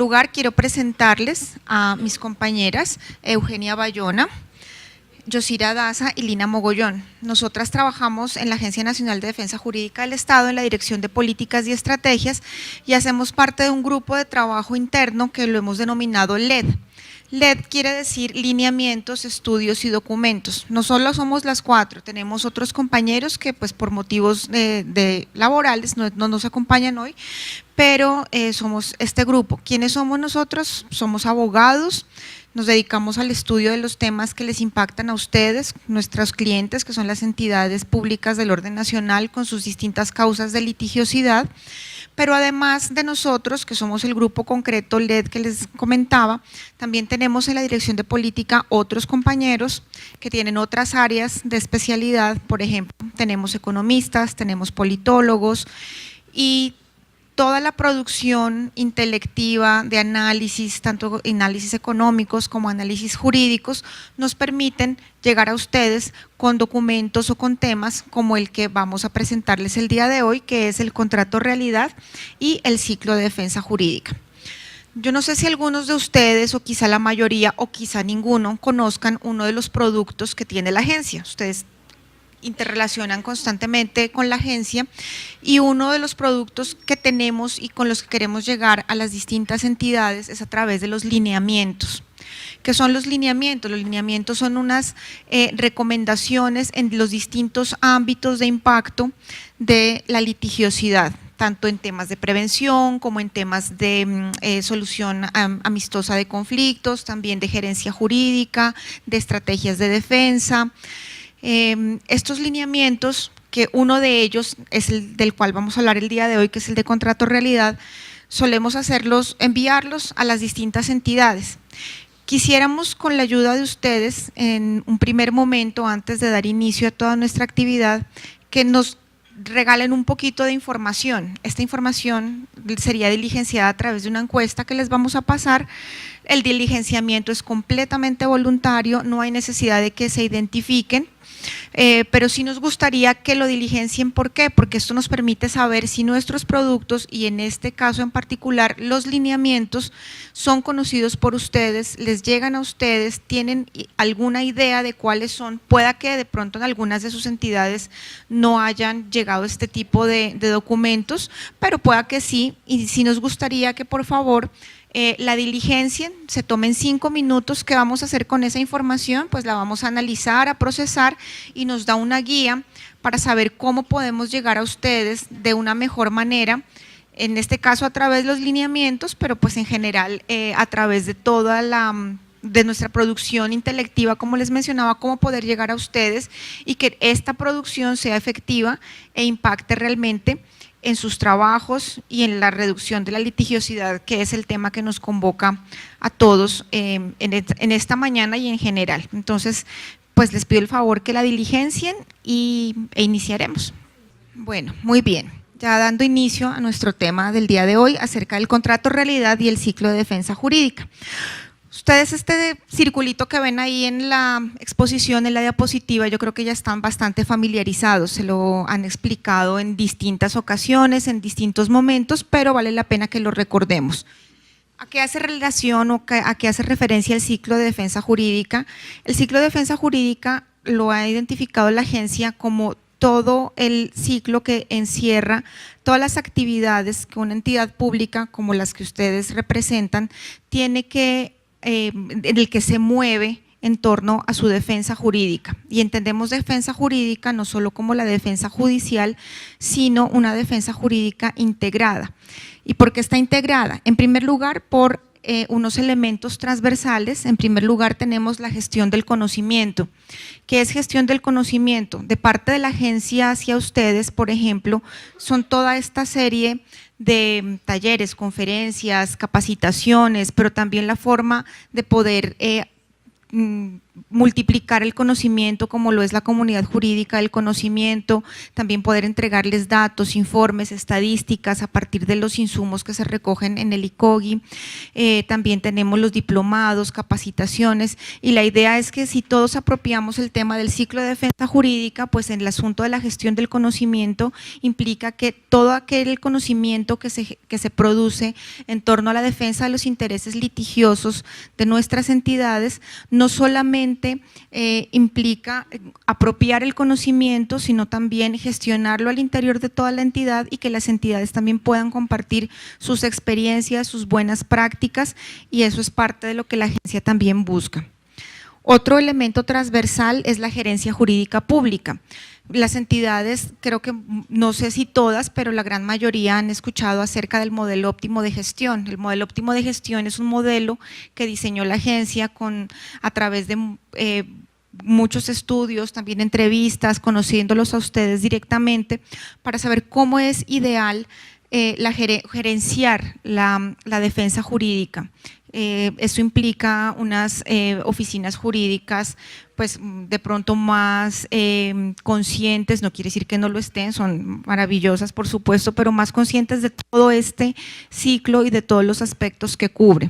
lugar, quiero presentarles a mis compañeras Eugenia Bayona, Yosira Daza y Lina Mogollón. Nosotras trabajamos en la Agencia Nacional de Defensa Jurídica del Estado en la Dirección de Políticas y Estrategias y hacemos parte de un grupo de trabajo interno que lo hemos denominado LED. LED quiere decir lineamientos, estudios y documentos. No solo somos las cuatro, tenemos otros compañeros que pues por motivos de laborales no nos acompañan hoy, pero somos este grupo. ¿Quiénes somos nosotros? Somos abogados, nos dedicamos al estudio de los temas que les impactan a ustedes, nuestros clientes, que son las entidades públicas del orden nacional con sus distintas causas de litigiosidad, pero además de nosotros, que somos el grupo concreto LED que les comentaba, también tenemos en la Dirección de Política otros compañeros que tienen otras áreas de especialidad. Por ejemplo, tenemos economistas, tenemos politólogos y toda la producción intelectiva de análisis, tanto análisis económicos como análisis jurídicos, nos permiten llegar a ustedes con documentos o con temas como el que vamos a presentarles el día de hoy, que es el contrato realidad y el ciclo de defensa jurídica. Yo no sé si algunos de ustedes, o quizá la mayoría, o quizá ninguno, conozcan uno de los productos que tiene la agencia. Ustedes interrelacionan constantemente con la agencia y uno de los productos que tenemos y con los que queremos llegar a las distintas entidades es a través de los lineamientos. ¿Qué son los lineamientos? Los lineamientos son unas recomendaciones en los distintos ámbitos de impacto de la litigiosidad, tanto en temas de prevención como en temas de solución amistosa de conflictos, también de gerencia jurídica, de estrategias de defensa. Estos lineamientos, que uno de ellos es el del cual vamos a hablar el día de hoy, que es el de contrato realidad, solemos enviarlos a las distintas entidades. Quisiéramos, con la ayuda de ustedes, en un primer momento, antes de dar inicio a toda nuestra actividad, que nos regalen un poquito de información. Esta información sería diligenciada a través de una encuesta que les vamos a pasar. El diligenciamiento es completamente voluntario, no hay necesidad de que se identifiquen, pero sí nos gustaría que lo diligencien. ¿Por qué? Porque esto nos permite saber si nuestros productos, y en este caso en particular los lineamientos, son conocidos por ustedes, les llegan a ustedes, tienen alguna idea de cuáles son. Pueda que de pronto en algunas de sus entidades no hayan llegado este tipo de documentos, pero pueda que sí, y sí nos gustaría que por favor la diligencien, se tomen 5 minutos. ¿Qué vamos a hacer con esa información? Pues la vamos a analizar, a procesar y nos da una guía para saber cómo podemos llegar a ustedes de una mejor manera, en este caso a través de los lineamientos, pero pues en general a través de toda de nuestra producción intelectiva, como les mencionaba, cómo poder llegar a ustedes y que esta producción sea efectiva e impacte realmente en sus trabajos y en la reducción de la litigiosidad, que es el tema que nos convoca a todos en esta mañana y en general. Entonces, pues les pido el favor que la diligencien e iniciaremos. Bueno, muy bien. Ya dando inicio a nuestro tema del día de hoy acerca del contrato realidad y el ciclo de defensa jurídica. Ustedes, este circulito que ven ahí en la exposición, en la diapositiva, yo creo que ya están bastante familiarizados, se lo han explicado en distintas ocasiones, en distintos momentos, pero vale la pena que lo recordemos. ¿A qué hace relación o a qué hace referencia el ciclo de defensa jurídica? El ciclo de defensa jurídica lo ha identificado la agencia como todo el ciclo que encierra todas las actividades que una entidad pública como las que ustedes representan tiene que en el que se mueve en torno a su defensa jurídica. Y entendemos defensa jurídica no solo como la defensa judicial, sino una defensa jurídica integrada. ¿Y por qué está integrada? En primer lugar, por unos elementos transversales. En primer lugar, tenemos la gestión del conocimiento. ¿Qué es gestión del conocimiento? De parte de la agencia hacia ustedes, por ejemplo, son toda esta serie de talleres, conferencias, capacitaciones, pero también la forma de poder multiplicar el conocimiento como lo es la comunidad jurídica del conocimiento, también poder entregarles datos, informes, estadísticas a partir de los insumos que se recogen en el ICOGI. También tenemos los diplomados, capacitaciones, y la idea es que si todos apropiamos el tema del ciclo de defensa jurídica, pues en el asunto de la gestión del conocimiento implica que todo aquel conocimiento que se produce en torno a la defensa de los intereses litigiosos de nuestras entidades no solamente implica apropiar el conocimiento, sino también gestionarlo al interior de toda la entidad y que las entidades también puedan compartir sus experiencias, sus buenas prácticas, y eso es parte de lo que la agencia también busca. Otro elemento transversal es la gerencia jurídica pública. Las entidades, creo que no sé si todas, pero la gran mayoría han escuchado acerca del modelo óptimo de gestión. El modelo óptimo de gestión es un modelo que diseñó la agencia a través de muchos estudios, también entrevistas, conociéndolos a ustedes directamente, para saber cómo es ideal gerenciar la defensa jurídica. Eso implica unas oficinas jurídicas pues de pronto más conscientes, no quiere decir que no lo estén, son maravillosas por supuesto, pero más conscientes de todo este ciclo y de todos los aspectos que cubre.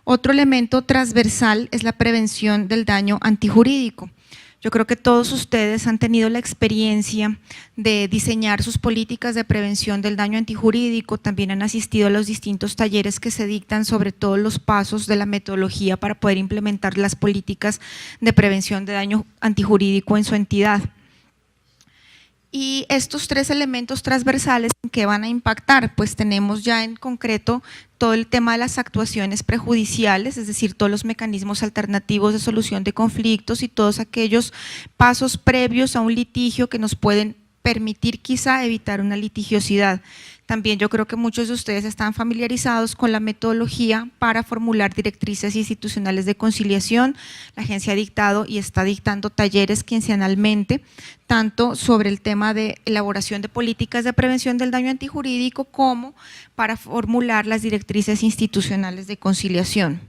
Otro elemento transversal es la prevención del daño antijurídico. Yo creo que todos ustedes han tenido la experiencia de diseñar sus políticas de prevención del daño antijurídico, también han asistido a los distintos talleres que se dictan sobre todos los pasos de la metodología para poder implementar las políticas de prevención de daño antijurídico en su entidad. Y estos tres elementos transversales, ¿en qué van a impactar? Pues tenemos ya en concreto todo el tema de las actuaciones prejudiciales, es decir, todos los mecanismos alternativos de solución de conflictos y todos aquellos pasos previos a un litigio que nos pueden permitir quizá evitar una litigiosidad. También yo creo que muchos de ustedes están familiarizados con la metodología para formular directrices institucionales de conciliación. La agencia ha dictado y está dictando talleres quincenalmente, tanto sobre el tema de elaboración de políticas de prevención del daño antijurídico como para formular las directrices institucionales de conciliación.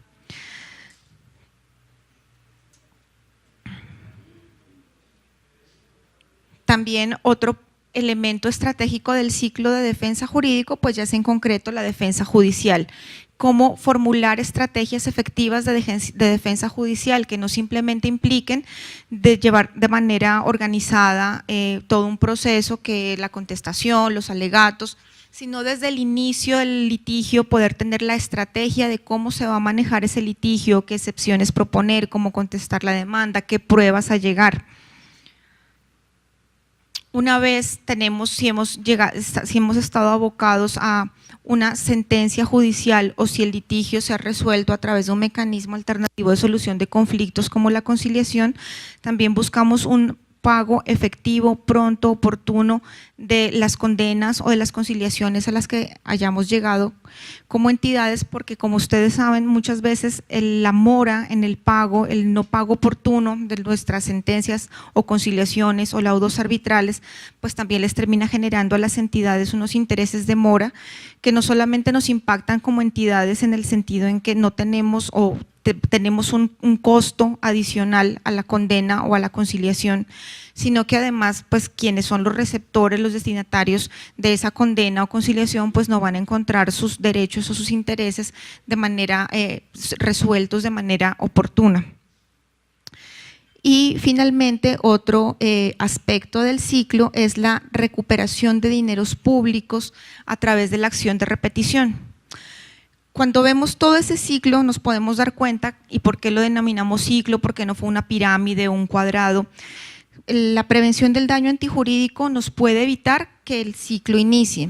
También otro elemento estratégico del ciclo de defensa jurídico, pues ya es en concreto la defensa judicial. Cómo formular estrategias efectivas de defensa judicial que no simplemente impliquen de llevar de manera organizada todo un proceso, que la contestación, los alegatos, sino desde el inicio del litigio poder tener la estrategia de cómo se va a manejar ese litigio, qué excepciones proponer, cómo contestar la demanda, qué pruebas allegar. Una vez si hemos estado abocados a una sentencia judicial o si el litigio se ha resuelto a través de un mecanismo alternativo de solución de conflictos como la conciliación, también buscamos un pago efectivo, pronto, oportuno de las condenas o de las conciliaciones a las que hayamos llegado como entidades, porque como ustedes saben, muchas veces la mora en el pago, el no pago oportuno de nuestras sentencias o conciliaciones o laudos arbitrales, pues también les termina generando a las entidades unos intereses de mora que no solamente nos impactan como entidades en el sentido en que no tenemos o tenemos un costo adicional a la condena o a la conciliación, sino que además pues quienes son los receptores, los destinatarios de esa condena o conciliación, pues no van a encontrar sus derechos o sus intereses de manera resueltos de manera oportuna. Y finalmente otro aspecto del ciclo es la recuperación de dineros públicos a través de la acción de repetición. Cuando vemos todo ese ciclo nos podemos dar cuenta, y por qué lo denominamos ciclo, porque no fue una pirámide o un cuadrado. La prevención del daño antijurídico nos puede evitar que el ciclo inicie.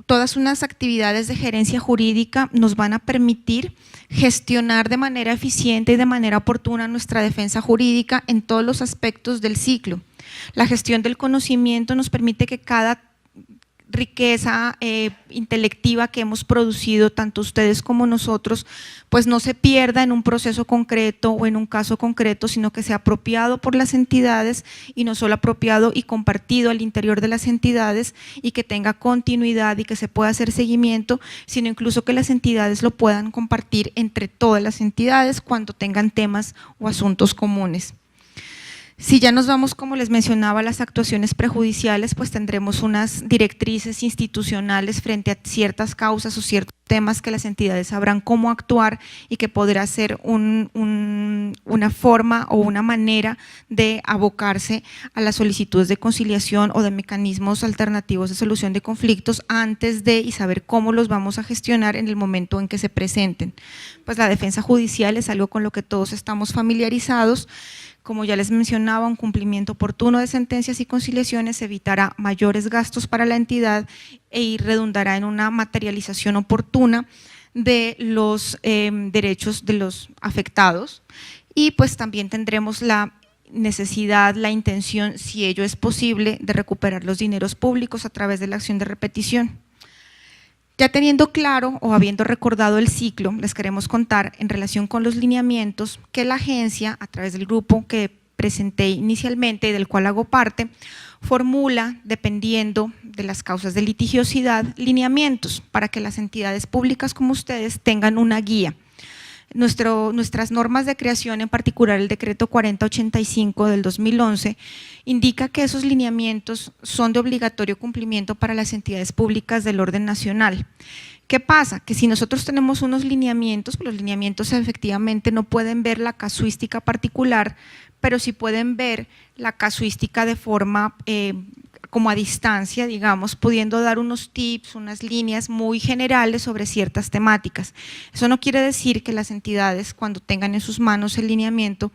Todas unas actividades de gerencia jurídica nos van a permitir gestionar de manera eficiente y de manera oportuna nuestra defensa jurídica en todos los aspectos del ciclo. La gestión del conocimiento nos permite que cada riqueza intelectiva que hemos producido tanto ustedes como nosotros, pues no se pierda en un proceso concreto o en un caso concreto, sino que sea apropiado por las entidades y no solo apropiado y compartido al interior de las entidades y que tenga continuidad y que se pueda hacer seguimiento, sino incluso que las entidades lo puedan compartir entre todas las entidades cuando tengan temas o asuntos comunes. Si ya nos vamos, como les mencionaba, a las actuaciones prejudiciales, pues tendremos unas directrices institucionales frente a ciertas causas o ciertos temas que las entidades sabrán cómo actuar y que podrá ser una forma o una manera de abocarse a las solicitudes de conciliación o de mecanismos alternativos de solución de conflictos antes de y saber cómo los vamos a gestionar en el momento en que se presenten. Pues la defensa judicial es algo con lo que todos estamos familiarizados. Como ya les mencionaba, un cumplimiento oportuno de sentencias y conciliaciones evitará mayores gastos para la entidad y redundará en una materialización oportuna de los derechos de los afectados, y pues también tendremos la necesidad, la intención, si ello es posible, de recuperar los dineros públicos a través de la acción de repetición. Ya teniendo claro o habiendo recordado el ciclo, les queremos contar en relación con los lineamientos que la agencia, a través del grupo que presenté inicialmente y del cual hago parte, formula, dependiendo de las causas de litigiosidad, lineamientos para que las entidades públicas como ustedes tengan una guía. Nuestras normas de creación, en particular el decreto 4085 del 2011, indica que esos lineamientos son de obligatorio cumplimiento para las entidades públicas del orden nacional. ¿Qué pasa? Que si nosotros tenemos unos lineamientos, pues los lineamientos efectivamente no pueden ver la casuística particular, pero sí pueden ver la casuística de forma como a distancia, digamos, pudiendo dar unos tips, unas líneas muy generales sobre ciertas temáticas. Eso no quiere decir que las entidades, cuando tengan en sus manos el lineamiento,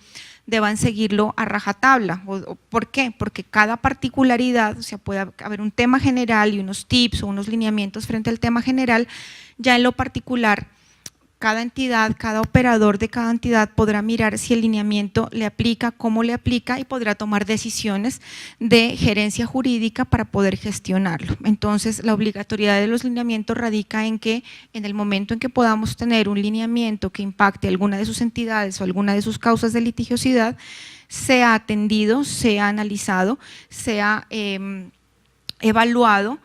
deban seguirlo a rajatabla. ¿Por qué? Porque cada particularidad, o sea, puede haber un tema general y unos tips o unos lineamientos frente al tema general, ya en lo particular, cada entidad, cada operador de cada entidad podrá mirar si el lineamiento le aplica, cómo le aplica y podrá tomar decisiones de gerencia jurídica para poder gestionarlo. Entonces, la obligatoriedad de los lineamientos radica en que en el momento en que podamos tener un lineamiento que impacte alguna de sus entidades o alguna de sus causas de litigiosidad, sea atendido, sea analizado, sea evaluado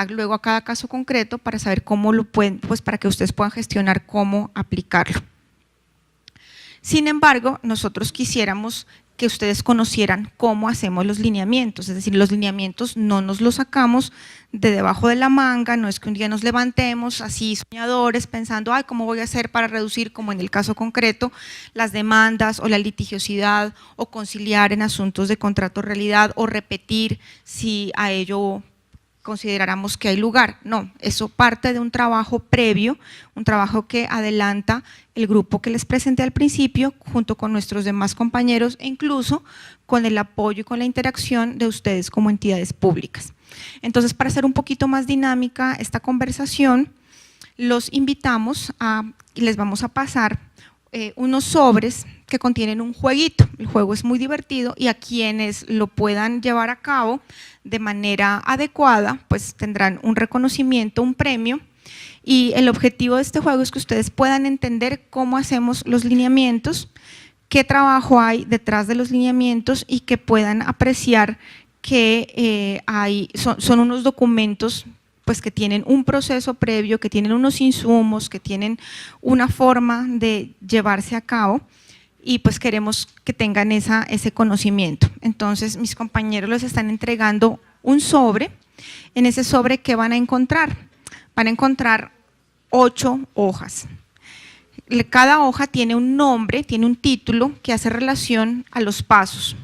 luego a cada caso concreto para saber cómo lo pueden, pues para que ustedes puedan gestionar cómo aplicarlo. Sin embargo, nosotros quisiéramos que ustedes conocieran cómo hacemos los lineamientos, es decir, los lineamientos no nos los sacamos de debajo de la manga, no es que un día nos levantemos así soñadores pensando, ay, ¿cómo voy a hacer para reducir, como en el caso concreto, las demandas o la litigiosidad o conciliar en asuntos de contrato realidad o repetir si a ello consideráramos que hay lugar? No, eso parte de un trabajo previo, un trabajo que adelanta el grupo que les presenté al principio junto con nuestros demás compañeros e incluso con el apoyo y con la interacción de ustedes como entidades públicas. Entonces, para hacer un poquito más dinámica esta conversación, los invitamos y les vamos a pasar unos sobres que contienen un jueguito. El juego es muy divertido y a quienes lo puedan llevar a cabo de manera adecuada, pues tendrán un reconocimiento, un premio, y el objetivo de este juego es que ustedes puedan entender cómo hacemos los lineamientos, qué trabajo hay detrás de los lineamientos y que puedan apreciar que son unos documentos pues que tienen un proceso previo, que tienen unos insumos, que tienen una forma de llevarse a cabo y pues queremos que tengan ese conocimiento. Entonces mis compañeros les están entregando un sobre. En ese sobre, ¿qué van a encontrar? Van a encontrar 8 hojas. Cada hoja tiene un nombre, tiene un título que hace relación a los pasos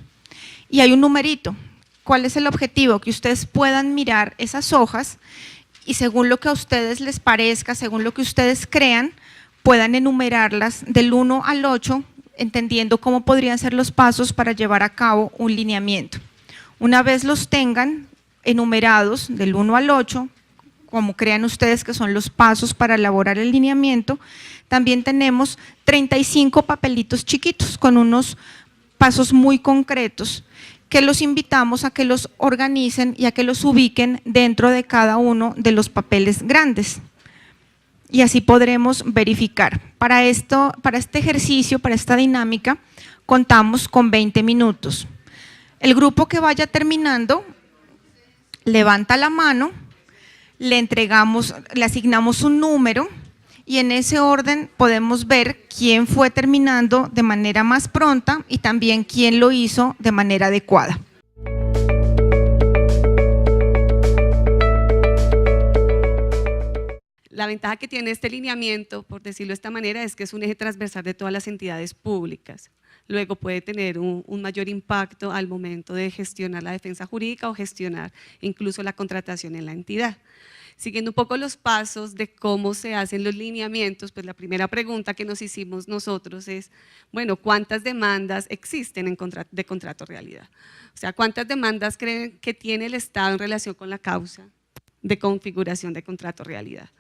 y hay un numerito. ¿Cuál es el objetivo? Que ustedes puedan mirar esas hojas y según lo que a ustedes les parezca, según lo que ustedes crean, puedan enumerarlas del 1 al 8, entendiendo cómo podrían ser los pasos para llevar a cabo un lineamiento. Una vez los tengan enumerados del 1 al 8, como crean ustedes que son los pasos para elaborar el lineamiento, también tenemos 35 papelitos chiquitos con unos pasos muy concretos que los invitamos a que los organicen y a que los ubiquen dentro de cada uno de los papeles grandes. Y así podremos verificar. Para este ejercicio, para esta dinámica, contamos con 20 minutos. El grupo que vaya terminando levanta la mano, le asignamos un número y en ese orden podemos ver quién fue terminando de manera más pronta y también quién lo hizo de manera adecuada. La ventaja que tiene este lineamiento, por decirlo de esta manera, es que es un eje transversal de todas las entidades públicas. Luego puede tener un mayor impacto al momento de gestionar la defensa jurídica o gestionar incluso la contratación en la entidad. Siguiendo un poco los pasos de cómo se hacen los lineamientos, pues la primera pregunta que nos hicimos nosotros es, bueno, ¿cuántas demandas existen de contrato realidad? O sea, ¿cuántas demandas creen que tiene el Estado en relación con la causa de configuración de contrato realidad?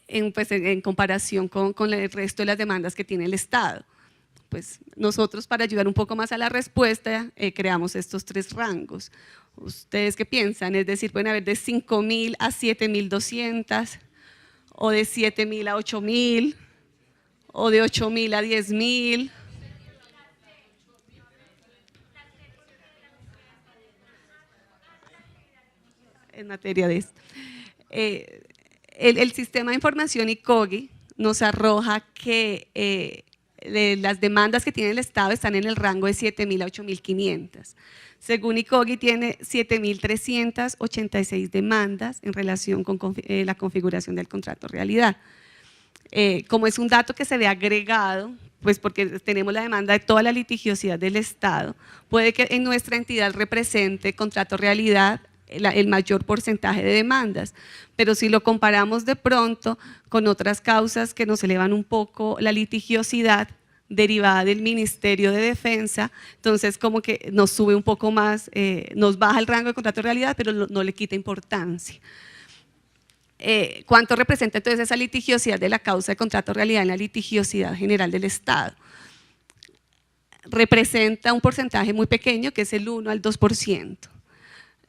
En comparación con el resto de las demandas que tiene el Estado. Pues nosotros, para ayudar un poco más a la respuesta, creamos estos 3 rangos. ¿Ustedes qué piensan? Es decir, pueden haber de 5.000 a 7.200, o de 7.000 a 8.000, o de 8.000 a 10.000. En materia de esto. El sistema de información ICOGI nos arroja que las demandas que tiene el Estado están en el rango de 7.000 a 8.500. Según ICOGI tiene 7.386 demandas en relación con la configuración del contrato realidad. Como es un dato que se ve agregado, pues porque tenemos la demanda de toda la litigiosidad del Estado, puede que en nuestra entidad represente contrato realidad el mayor porcentaje de demandas, pero si lo comparamos de pronto con otras causas que nos elevan un poco la litigiosidad derivada del Ministerio de Defensa, entonces como que nos sube un poco más, nos baja el rango de contrato de realidad, pero no le quita importancia. ¿Cuánto representa entonces esa litigiosidad de la causa de contrato de realidad en la litigiosidad general del Estado? Representa un porcentaje muy pequeño, que es el 1 al 2%.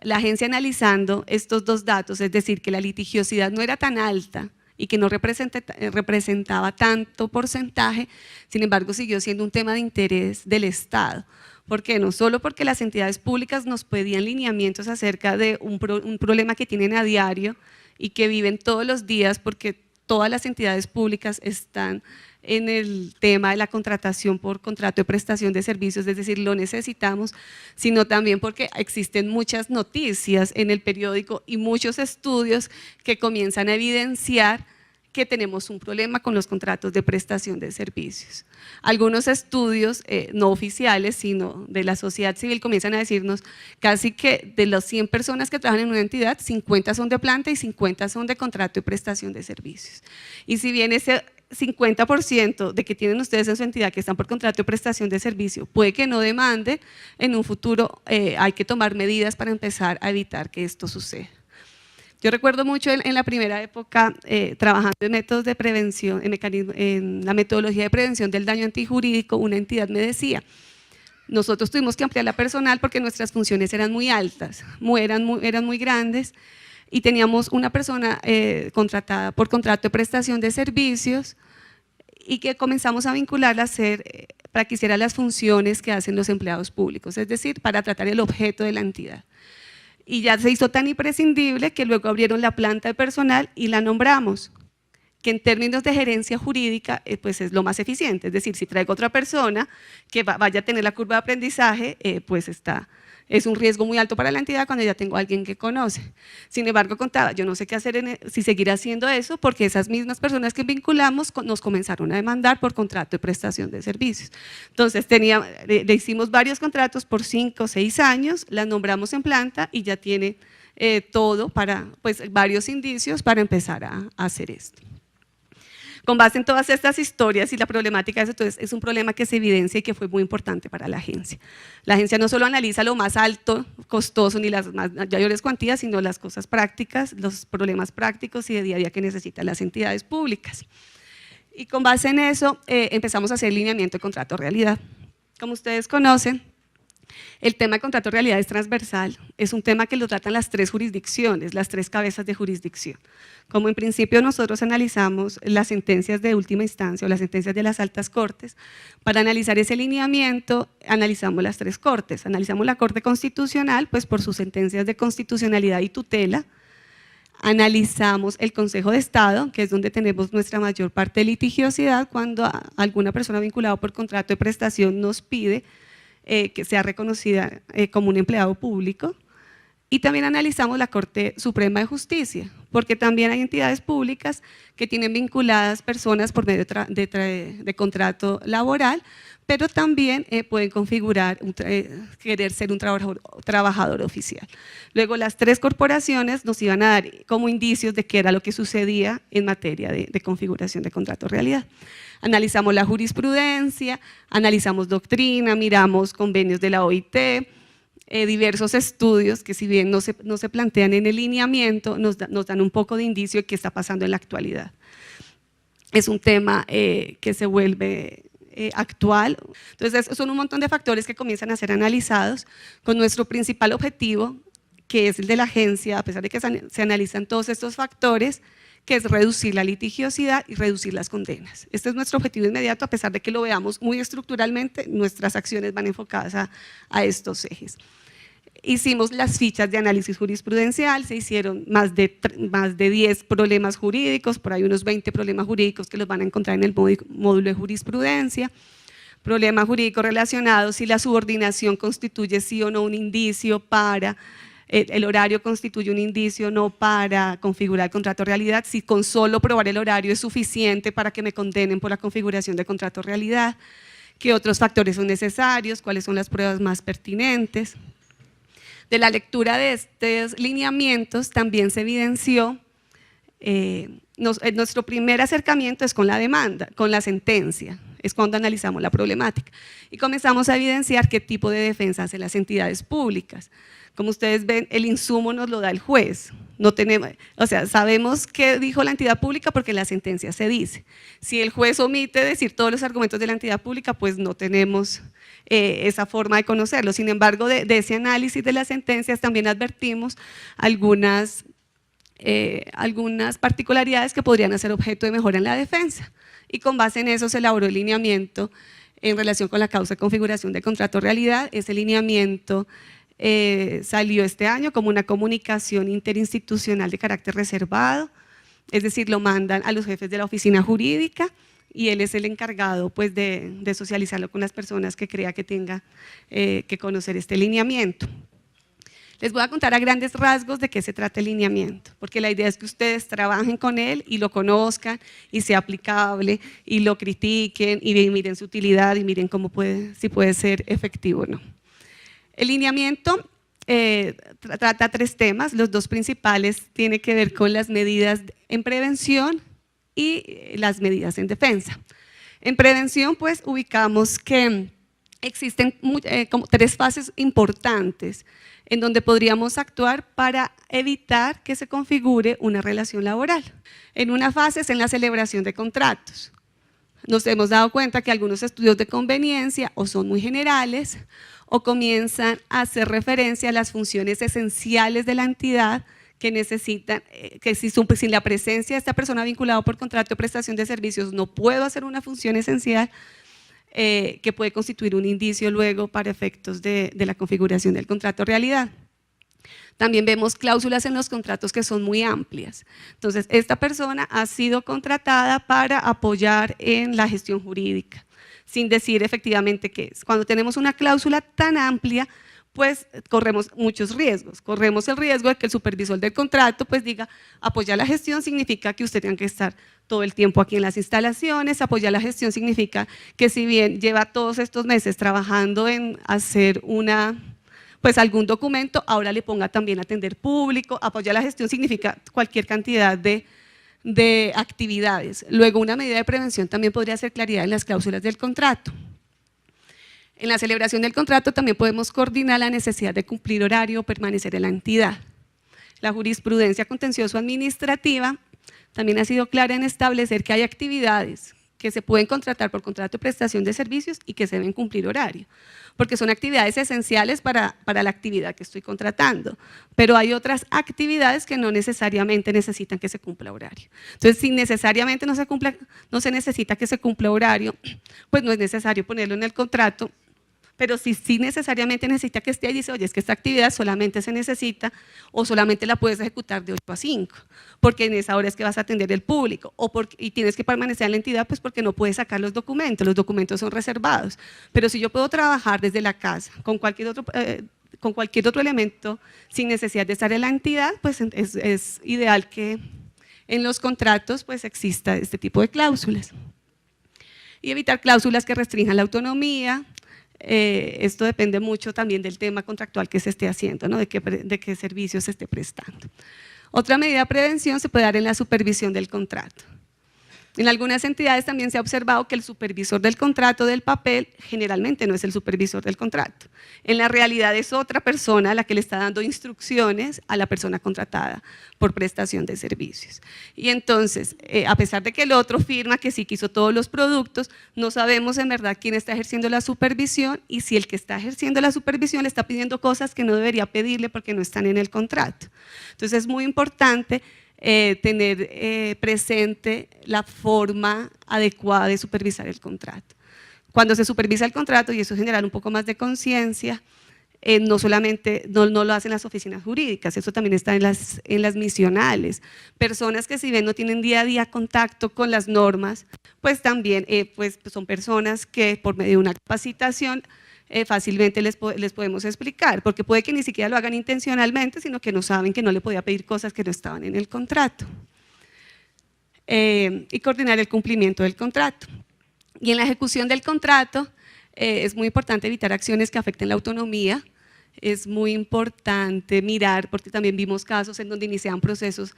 La agencia, analizando estos 2 datos, es decir, que la litigiosidad no era tan alta y que no representaba tanto porcentaje, sin embargo siguió siendo un tema de interés del Estado. ¿Por qué? No solo porque las entidades públicas nos pedían lineamientos acerca de un problema que tienen a diario y que viven todos los días, porque todas las entidades públicas están en el tema de la contratación por contrato de prestación de servicios, es decir, lo necesitamos, sino también porque existen muchas noticias en el periódico y muchos estudios que comienzan a evidenciar que tenemos un problema con los contratos de prestación de servicios. Algunos estudios no oficiales, sino de la sociedad civil, comienzan a decirnos casi que de las 100 personas que trabajan en una entidad, 50 son de planta y 50 son de contrato de prestación de servicios. Y si bien ese 50% de que tienen ustedes en su entidad que están por contrato de prestación de servicio puede que no demande, en un futuro hay que tomar medidas para empezar a evitar que esto suceda. Yo recuerdo mucho en la primera época trabajando en métodos de prevención, en la metodología de prevención del daño antijurídico, una entidad me decía, nosotros tuvimos que ampliar la personal porque nuestras funciones eran muy altas, eran muy grandes, y teníamos una persona contratada por contrato de prestación de servicios y que comenzamos a vincularla para que hiciera las funciones que hacen los empleados públicos, es decir, para tratar el objeto de la entidad. Y ya se hizo tan imprescindible que luego abrieron la planta de personal y la nombramos, que en términos de gerencia jurídica pues es lo más eficiente, es decir, si traigo otra persona que vaya a tener la curva de aprendizaje, pues es un riesgo muy alto para la entidad cuando ya tengo a alguien que conoce. Sin embargo, contaba, yo no sé qué hacer si seguir haciendo eso, porque esas mismas personas que vinculamos nos comenzaron a demandar por contrato de prestación de servicios. Entonces le hicimos varios contratos por 5 o 6 años, la nombramos en planta y ya tiene todo pues varios indicios para empezar a hacer esto. Con base en todas estas historias y la problemática de eso, entonces es un problema que se evidencia y que fue muy importante para la agencia. La agencia no solo analiza lo más alto, costoso, ni las mayores cuantías, sino las cosas prácticas, los problemas prácticos y de día a día que necesitan las entidades públicas. Y con base en eso empezamos a hacer lineamiento de contrato realidad. Como ustedes conocen, El tema de contrato de realidad es transversal, es un tema que lo tratan las 3 jurisdicciones, las 3 cabezas de jurisdicción. Como en principio nosotros analizamos las sentencias de última instancia o las sentencias de las altas cortes, para analizar ese lineamiento analizamos las 3 cortes, analizamos la Corte Constitucional pues por sus sentencias de constitucionalidad y tutela, analizamos el Consejo de Estado, que es donde tenemos nuestra mayor parte de litigiosidad cuando alguna persona vinculada por contrato de prestación nos pide que sea reconocida como un empleado público, y también analizamos la Corte Suprema de Justicia, porque también hay entidades públicas que tienen vinculadas personas por medio de contrato laboral, pero también pueden configurar, querer ser un trabajador oficial. Luego las 3 corporaciones nos iban a dar como indicios de qué era lo que sucedía en materia de configuración de contrato de realidad. Analizamos la jurisprudencia, analizamos doctrina, miramos convenios de la OIT, diversos estudios que si bien no se plantean en el lineamiento, nos dan un poco de indicio de qué está pasando en la actualidad. Es un tema que se vuelve actual. Entonces son un montón de factores que comienzan a ser analizados con nuestro principal objetivo, que es el de la agencia, a pesar de que se analizan todos estos factores, que es reducir la litigiosidad y reducir las condenas. Este es nuestro objetivo inmediato, a pesar de que lo veamos muy estructuralmente, nuestras acciones van enfocadas a estos ejes. Hicimos las fichas de análisis jurisprudencial, se hicieron más de 10 problemas jurídicos, por ahí unos 20 problemas jurídicos que los van a encontrar en el módulo de jurisprudencia. Problema jurídico relacionado si la subordinación constituye sí o no un indicio para, el horario constituye un indicio o no para configurar el contrato de realidad, si con solo probar el horario es suficiente para que me condenen por la configuración de contrato de realidad, qué otros factores son necesarios, cuáles son las pruebas más pertinentes. De la lectura de estos lineamientos también se evidenció, nuestro primer acercamiento es con la demanda, con la sentencia, es cuando analizamos la problemática y comenzamos a evidenciar qué tipo de defensa hacen las entidades públicas. Como ustedes ven, el insumo nos lo da el juez, no tenemos, o sea, sabemos qué dijo la entidad pública porque en la sentencia se dice. Si el juez omite decir todos los argumentos de la entidad pública, pues no tenemos esa forma de conocerlo. Sin embargo, de ese análisis de las sentencias también advertimos algunas particularidades que podrían ser objeto de mejora en la defensa, y con base en eso se elaboró el lineamiento en relación con la causa de configuración de contrato de realidad. Ese lineamiento salió este año como una comunicación interinstitucional de carácter reservado, es decir, lo mandan a los jefes de la oficina jurídica y él es el encargado pues, de socializarlo con las personas que crea que tenga que conocer este lineamiento. Les voy a contar a grandes rasgos de qué se trata el lineamiento, porque la idea es que ustedes trabajen con él y lo conozcan y sea aplicable y lo critiquen y miren su utilidad y miren cómo si puede ser efectivo o no. El lineamiento trata 3 temas, los 2 principales tienen que ver con las medidas en prevención y las medidas en defensa. En prevención pues ubicamos que existen como 3 fases importantes en donde podríamos actuar para evitar que se configure una relación laboral. En una fase es en la celebración de contratos. Nos hemos dado cuenta que algunos estudios de conveniencia o son muy generales o comienzan a hacer referencia a las funciones esenciales de la entidad que necesitan, que sin la presencia de esta persona vinculada por contrato de prestación de servicios no puedo hacer una función esencial que puede constituir un indicio luego para efectos de la configuración del contrato de realidad. También vemos cláusulas en los contratos que son muy amplias. Entonces, esta persona ha sido contratada para apoyar en la gestión jurídica, sin decir efectivamente qué es. Cuando tenemos una cláusula tan amplia, pues corremos muchos riesgos. Corremos el riesgo de que el supervisor del contrato pues diga, apoyar la gestión significa que usted tenga que estar todo el tiempo aquí en las instalaciones, apoyar la gestión significa que si bien lleva todos estos meses trabajando en hacer algún documento, ahora le ponga también a atender público. Apoyar la gestión significa cualquier cantidad de actividades. Luego, una medida de prevención también podría ser claridad en las cláusulas del contrato. En la celebración del contrato también podemos coordinar la necesidad de cumplir horario o permanecer en la entidad. La jurisprudencia contencioso-administrativa también ha sido clara en establecer que hay actividades que se pueden contratar por contrato de prestación de servicios y que se deben cumplir horario, porque son actividades esenciales para la actividad que estoy contratando, pero hay otras actividades que no necesariamente necesitan que se cumpla horario. Entonces, si necesariamente no se necesita que se cumpla horario, pues no es necesario ponerlo en el contrato, pero si sí necesariamente necesita que esté ahí, dice, oye, es que esta actividad solamente se necesita o solamente la puedes ejecutar de 8 a 5, porque en esa hora es que vas a atender el público, y tienes que permanecer en la entidad, pues porque no puedes sacar los documentos son reservados. Pero si yo puedo trabajar desde la casa con cualquier otro elemento sin necesidad de estar en la entidad, pues es ideal que en los contratos pues exista este tipo de cláusulas. Y evitar cláusulas que restrinjan la autonomía. Esto depende mucho también del tema contractual que se esté haciendo, ¿no? de qué servicios se esté prestando. Otra medida de prevención se puede dar en la supervisión del contrato. En algunas entidades también se ha observado que el supervisor del contrato del papel generalmente no es el supervisor del contrato. En la realidad es otra persona la que le está dando instrucciones a la persona contratada por prestación de servicios. Y entonces, a pesar de que el otro firma que sí quiso todos los productos, no sabemos en verdad quién está ejerciendo la supervisión y si el que está ejerciendo la supervisión le está pidiendo cosas que no debería pedirle porque no están en el contrato. Entonces es muy importante tener presente la forma adecuada de supervisar el contrato. Cuando se supervisa el contrato, y eso genera un poco más de conciencia, no solamente no lo hacen las oficinas jurídicas, eso también está en las misionales. Personas que si bien no tienen día a día contacto con las normas, pues también pues son personas que por medio de una capacitación fácilmente les podemos explicar, porque puede que ni siquiera lo hagan intencionalmente, sino que no saben que no le podía pedir cosas que no estaban en el contrato. Y coordinar el cumplimiento del contrato. Y en la ejecución del contrato es muy importante evitar acciones que afecten la autonomía, es muy importante mirar, porque también vimos casos en donde iniciaban procesos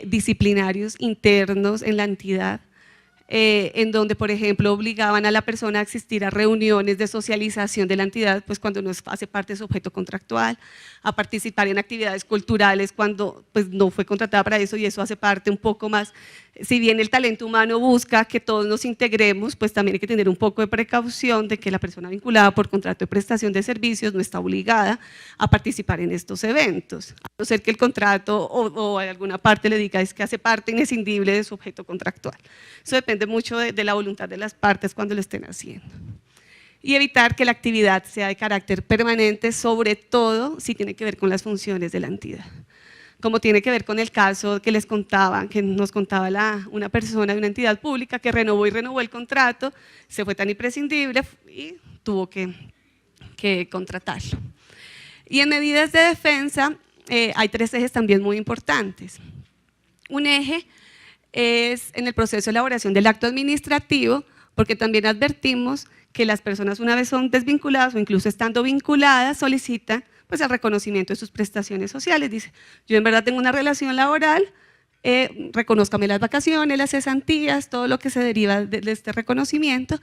disciplinarios internos en la entidad, en donde, por ejemplo, obligaban a la persona a asistir a reuniones de socialización de la entidad, pues cuando no hace parte de su objeto contractual, a participar en actividades culturales cuando pues, no fue contratada para eso, y eso hace parte un poco más. Si bien el talento humano busca que todos nos integremos, pues también hay que tener un poco de precaución de que la persona vinculada por contrato de prestación de servicios no está obligada a participar en estos eventos, a no ser que el contrato o alguna parte le diga es que hace parte inescindible de su objeto contractual. Eso depende mucho de la voluntad de las partes cuando lo estén haciendo. Y evitar que la actividad sea de carácter permanente, sobre todo si tiene que ver con las funciones de la entidad. Como tiene que ver con el caso que les contaba, que nos contaba una persona de una entidad pública que renovó y renovó el contrato, se fue tan imprescindible y tuvo que contratarlo. Y en medidas de defensa hay 3 ejes también muy importantes. Un eje es en el proceso de elaboración del acto administrativo, porque también advertimos que las personas una vez son desvinculadas o incluso estando vinculadas solicitan pues el reconocimiento de sus prestaciones sociales. Dice, yo en verdad tengo una relación laboral, reconózcame las vacaciones, las cesantías, todo lo que se deriva de este reconocimiento,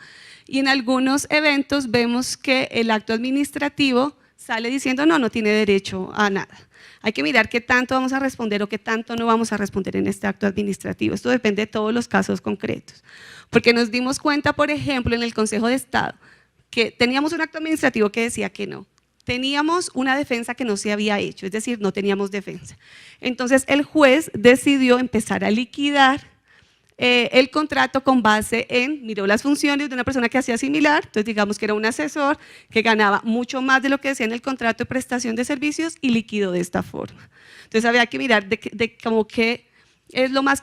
y en algunos eventos vemos que el acto administrativo sale diciendo no tiene derecho a nada. Hay que mirar qué tanto vamos a responder o qué tanto no vamos a responder en este acto administrativo. Esto depende de todos los casos concretos, porque nos dimos cuenta, por ejemplo, en el Consejo de Estado, que teníamos un acto administrativo que decía que no, teníamos una defensa que no se había hecho, es decir, no teníamos defensa. Entonces el juez decidió empezar a liquidar el contrato con base en, miró las funciones de una persona que hacía similar, entonces digamos que era un asesor que ganaba mucho más de lo que decía en el contrato de prestación de servicios y liquidó de esta forma. Entonces había que mirar de como que es lo más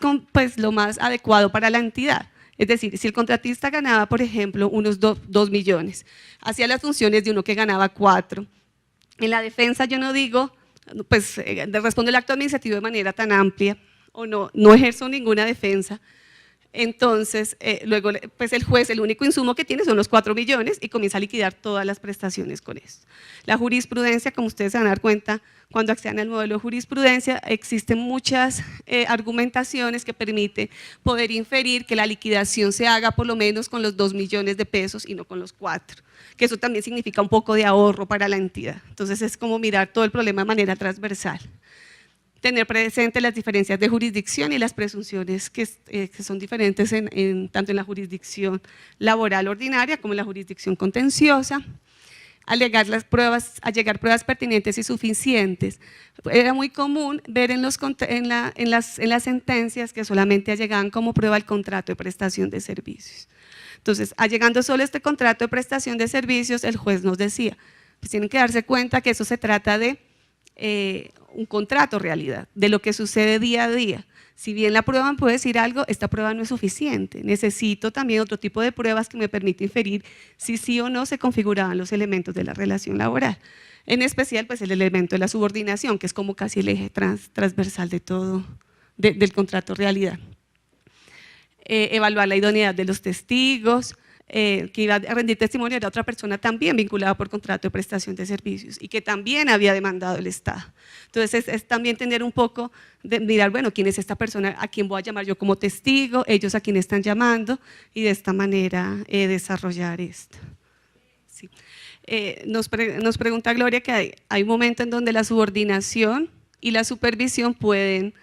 adecuado para la entidad. Es decir, si el contratista ganaba, por ejemplo, unos 2 millones, hacía las funciones de uno que ganaba 4. En la defensa yo no digo, pues respondo el acto administrativo de manera tan amplia o no ejerzo ninguna defensa. Entonces, luego pues el juez, el único insumo que tiene son los 4 millones y comienza a liquidar todas las prestaciones con esto. La jurisprudencia, como ustedes se van a dar cuenta, cuando accedan al modelo de jurisprudencia, existen muchas argumentaciones que permiten poder inferir que la liquidación se haga por lo menos con los 2 millones de pesos y no con los 4, que eso también significa un poco de ahorro para la entidad. Entonces es como mirar todo el problema de manera transversal. tener presente las diferencias de jurisdicción y las presunciones que son diferentes tanto en la jurisdicción laboral ordinaria como en la jurisdicción contenciosa, alegar pruebas pertinentes y suficientes. Era muy común ver en las sentencias que solamente allegaban como prueba el contrato de prestación de servicios. Entonces, allegando solo este contrato de prestación de servicios, el juez nos decía, pues tienen que darse cuenta que eso se trata de un contrato realidad, de lo que sucede día a día. Si bien la prueba me puede decir algo, esta prueba no es suficiente. Necesito también otro tipo de pruebas que me permita inferir si sí o no se configuraban los elementos de la relación laboral. En especial, pues el elemento de la subordinación, que es como casi el eje transversal de todo, del contrato realidad. Evaluar la idoneidad de los testigos, que iba a rendir testimonio de otra persona también vinculada por contrato de prestación de servicios y que también había demandado el Estado. Entonces es también tener un poco de mirar, bueno, quién es esta persona, a quién voy a llamar yo como testigo, ellos a quién están llamando y de esta manera desarrollar esto. Sí. Nos pregunta Gloria que hay un momento en donde la subordinación y la supervisión pueden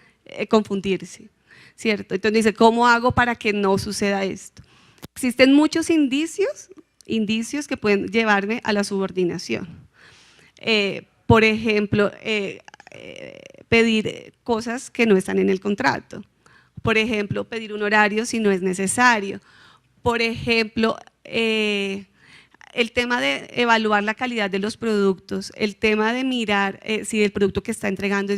confundirse, ¿cierto? Entonces dice, ¿cómo hago para que no suceda esto? Existen muchos indicios que pueden llevarme a la subordinación. Por ejemplo, pedir cosas que no están en el contrato. Por ejemplo, pedir un horario si no es necesario. Por ejemplo, el tema de evaluar la calidad de los productos, el tema de mirar si el producto que está entregando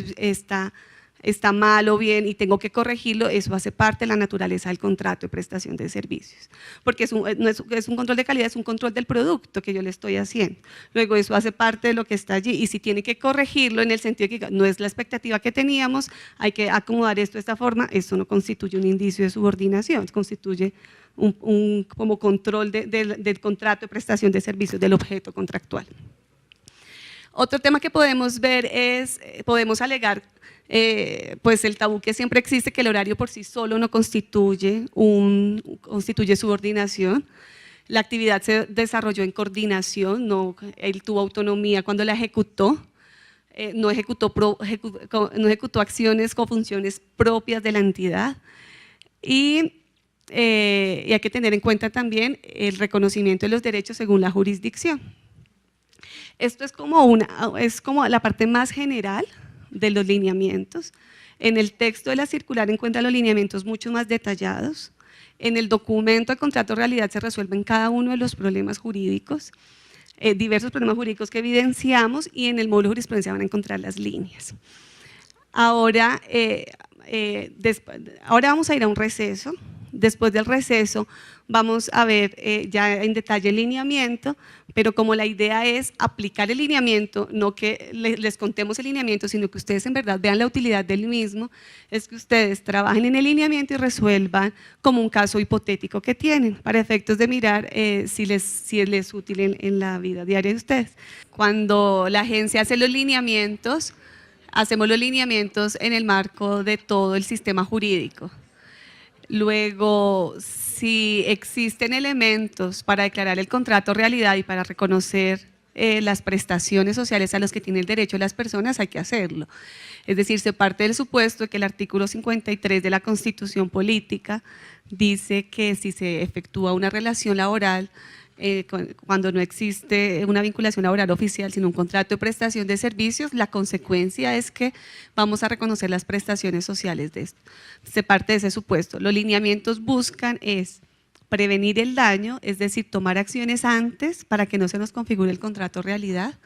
está mal o bien y tengo que corregirlo, eso hace parte de la naturaleza del contrato de prestación de servicios. Porque no es un control de calidad, es un control del producto que yo le estoy haciendo. Luego eso hace parte de lo que está allí y si tiene que corregirlo en el sentido de que no es la expectativa que teníamos, hay que acomodar esto de esta forma, eso no constituye un indicio de subordinación, constituye un como control del contrato de prestación de servicios, del objeto contractual. Otro tema que podemos ver es, podemos alegar pues el tabú que siempre existe, que el horario por sí solo no constituye subordinación. La actividad se desarrolló en coordinación, él tuvo autonomía cuando la ejecutó, no ejecutó acciones con funciones propias de la entidad y hay que tener en cuenta también el reconocimiento de los derechos según la jurisdicción. Esto es como la parte más general de los lineamientos. En el texto de la circular encuentra los lineamientos mucho más detallados. En el documento de contrato realidad se resuelven cada uno de los problemas jurídicos, diversos problemas jurídicos que evidenciamos y en el módulo de jurisprudencia van a encontrar las líneas. Ahora vamos a ir a un receso. Después del receso vamos a ver ya en detalle el lineamiento, pero como la idea es aplicar el lineamiento, no que les contemos el lineamiento, sino que ustedes en verdad vean la utilidad del mismo, es que ustedes trabajen en el lineamiento y resuelvan como un caso hipotético que tienen, para efectos de mirar si les es útil en la vida diaria de ustedes. Cuando la agencia hace los lineamientos, hacemos los lineamientos en el marco de todo el sistema jurídico. Luego, si existen elementos para declarar el contrato realidad y para reconocer las prestaciones sociales a los que tienen derecho las personas, hay que hacerlo. Es decir, se parte del supuesto de que el artículo 53 de la Constitución Política dice que si se efectúa una relación laboral, cuando no existe una vinculación laboral oficial, sino un contrato de prestación de servicios, la consecuencia es que vamos a reconocer las prestaciones sociales de esto. Se parte de ese supuesto. Los lineamientos buscan prevenir el daño, es decir, tomar acciones antes para que no se nos configure el contrato realidad.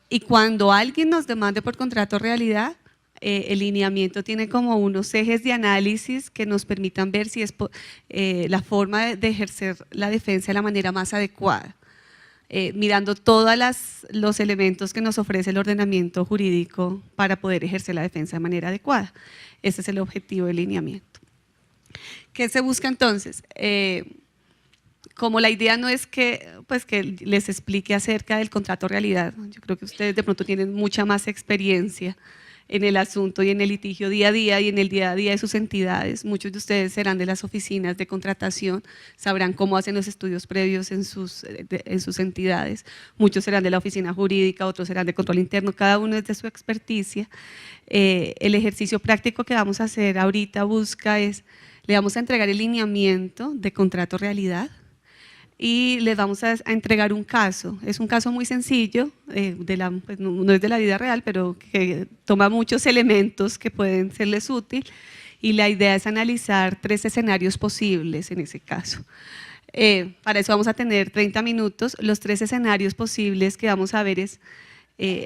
Y cuando alguien nos demande por contrato realidad, el lineamiento tiene como unos ejes de análisis que nos permitan ver si es la forma de ejercer la defensa de la manera más adecuada, mirando todos los elementos que nos ofrece el ordenamiento jurídico para poder ejercer la defensa de manera adecuada. Ese es el objetivo del lineamiento. ¿Qué se busca entonces? Como la idea no es que les explique acerca del contrato realidad, yo creo que ustedes de pronto tienen mucha más experiencia en el asunto y en el litigio día a día y en el día a día de sus entidades. Muchos de ustedes serán de las oficinas de contratación, sabrán cómo hacen los estudios previos en sus entidades. Muchos serán de la oficina jurídica, otros serán de control interno, cada uno es de su experticia. El ejercicio práctico que vamos a hacer ahorita le vamos a entregar el lineamiento de contrato realidad y les vamos a entregar un caso. Es un caso muy sencillo, pues no es de la vida real, pero que toma muchos elementos que pueden serles útil, y la idea es analizar 3 escenarios posibles en ese caso. Para eso vamos a tener 30 minutos. Los 3 escenarios posibles que vamos a ver es,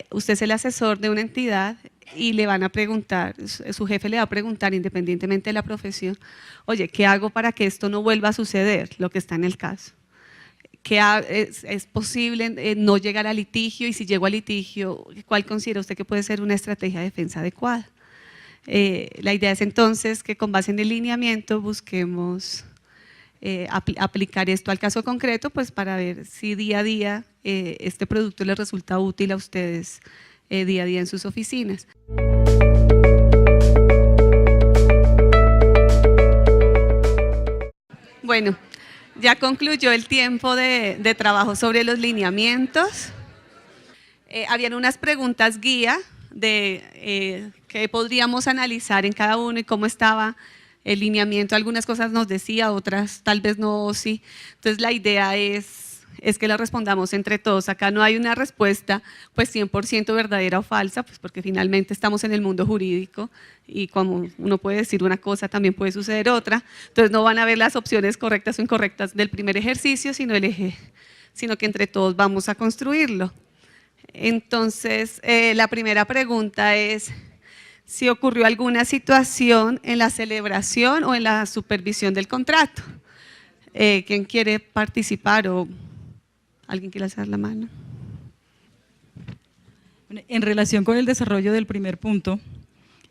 usted es el asesor de una entidad y le van a preguntar, su jefe le va a preguntar, independientemente de la profesión, oye, ¿qué hago para que esto no vuelva a suceder, lo que está en el caso? ¿Es posible no llegar a litigio? Y si llego a litigio, ¿cuál considera usted que puede ser una estrategia de defensa adecuada? La idea es entonces que con base en el lineamiento busquemos aplicar esto al caso concreto, pues para ver si día a día este producto les resulta útil a ustedes día a día en sus oficinas. Bueno, ya concluyó el tiempo de trabajo sobre los lineamientos. Habían unas preguntas guía de qué podríamos analizar en cada uno y cómo estaba el lineamiento. Algunas cosas nos decía, otras tal vez no, sí. Entonces la idea es que la respondamos entre todos. Acá no hay una respuesta pues 100% verdadera o falsa, pues porque finalmente estamos en el mundo jurídico y como uno puede decir una cosa, también puede suceder otra. Entonces no van a ver las opciones correctas o incorrectas del primer ejercicio, sino que entre todos vamos a construirlo. Entonces, la primera pregunta es si ocurrió alguna situación en la celebración o en la supervisión del contrato. ¿Quién quiere participar o alguien quiere alzar la mano? En relación con el desarrollo del primer punto,